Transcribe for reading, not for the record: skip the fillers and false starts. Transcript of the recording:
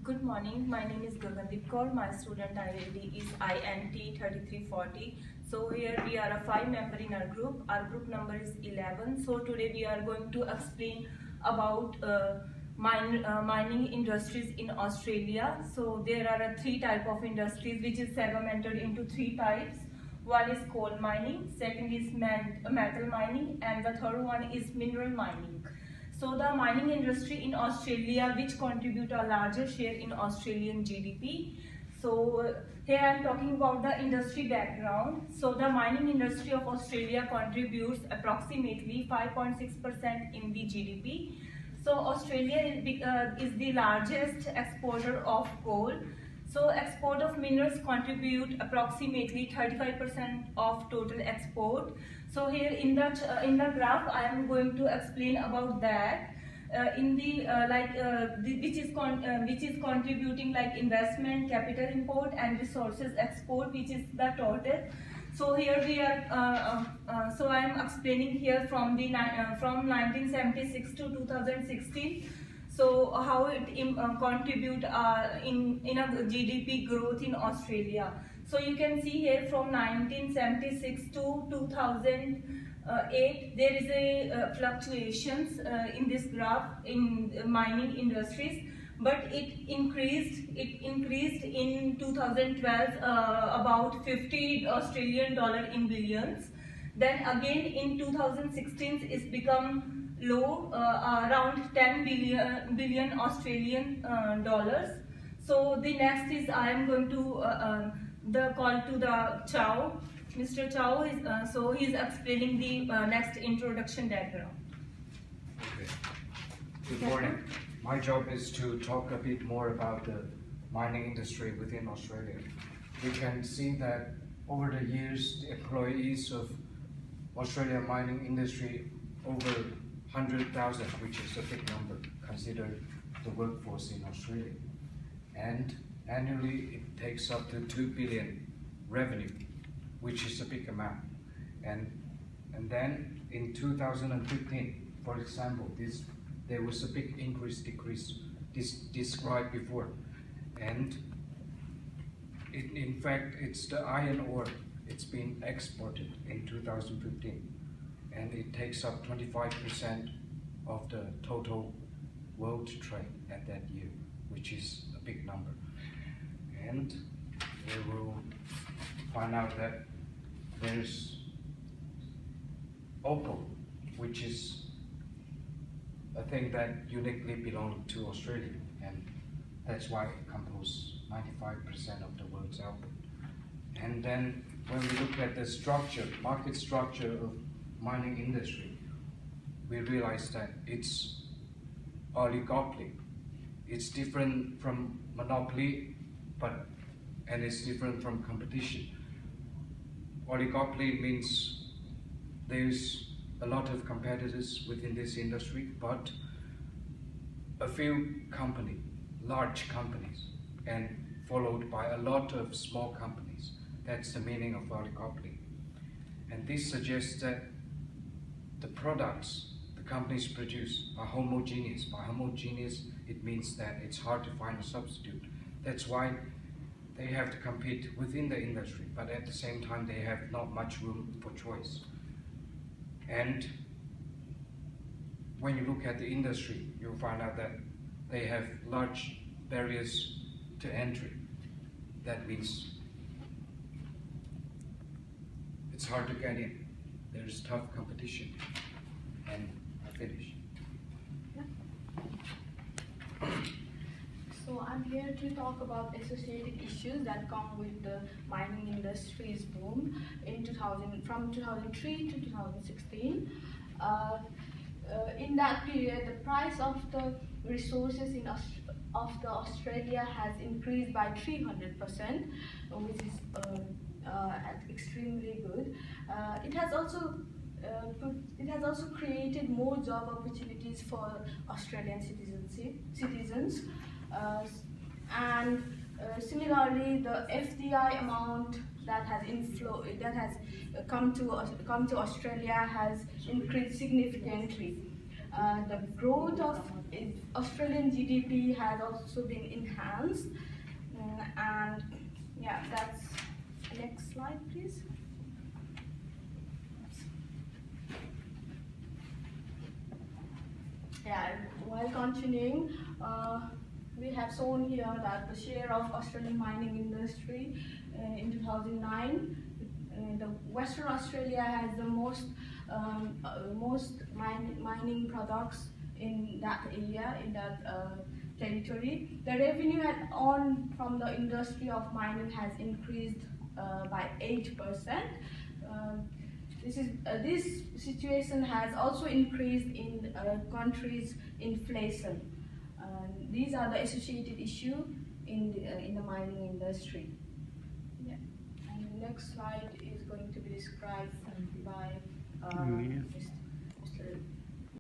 Good morning. My name is Gagandeep Kaur. My student ID is INT3340. So here we are a 5-member in our group. Our group number is 11. So today we are going to explain about mining industries in Australia. So there are 3 types of industries which is segmented into 3 types. One is coal mining, second is metal mining, and the third one is mineral mining. So the mining industry in Australia, which contribute a larger share in Australian GDP. So here I am talking about the industry background. So the mining industry of Australia contributes approximately 5.6% in the GDP. So Australia is the largest exporter of coal. So export of minerals contribute approximately 35% of total export. So here in the graph I am going to explain about that. Which is contributing like investment, capital import, and resources export, which is the total. So here we are. So I am explaining here from 1976 to 2016. So how it contribute in a GDP growth in Australia. So you can see here from 1976 to 2008 there is a fluctuations in this graph in mining industries, but it increased in 2012 about 50 Australian dollar in billions. Then again in 2016 it's become low, around 10 billion Australian dollars. So the next is I am going to the call to the Chow. Mr. Chow is so he is explaining the next introduction diagram. Okay. Good morning. My job is to talk a bit more about the mining industry within Australia. We can see that over the years, the employees of Australian mining industry over 100,000, which is a big number considered the workforce in Australia. And annually it takes up to 2 billion revenue, which is a big amount. And then in 2015, for example, there was a big decrease described before. And in fact, it's the iron ore, it's been exported in 2015. And it takes up 25% of the total world trade at that year, which is a big number. And we will find out that there's opal, which is a thing that uniquely belongs to Australia, and that's why it composes 95% of the world's output. And then when we look at the structure, market structure of mining industry, we realize that it's oligopoly. It's different from monopoly, and it's different from competition. Oligopoly means there's a lot of competitors within this industry, but a few companies, large companies, and followed by a lot of small companies. That's the meaning of oligopoly. And this suggests that the products the companies produce are homogeneous. By homogeneous, it means that it's hard to find a substitute. That's why they have to compete within the industry, but at the same time they have not much room for choice. And when you look at the industry, you'll find out that they have large barriers to entry. That means it's hard to get in. There's tough competition. And I finish. Yeah. So I'm here to talk about associated issues that come with the mining industry's boom from 2003 to 2016. In that period, the price of the resources of the Australia has increased by 300%, which is extremely good. It has also created more job opportunities for Australian citizens, and similarly, the FDI amount that has come to Australia has increased significantly. The growth of Australian GDP has also been enhanced. And yeah, that's next slide, please. Yeah, while continuing, we have shown here that the share of Australian mining industry in 2009, the Western Australia has the most mining products in that area, in that territory. The revenue earned from the industry of mining has increased by 8%. This situation has also increased in countries' inflation. These are the associated issues in the mining industry. Yeah. And the next slide is going to be described by Mr.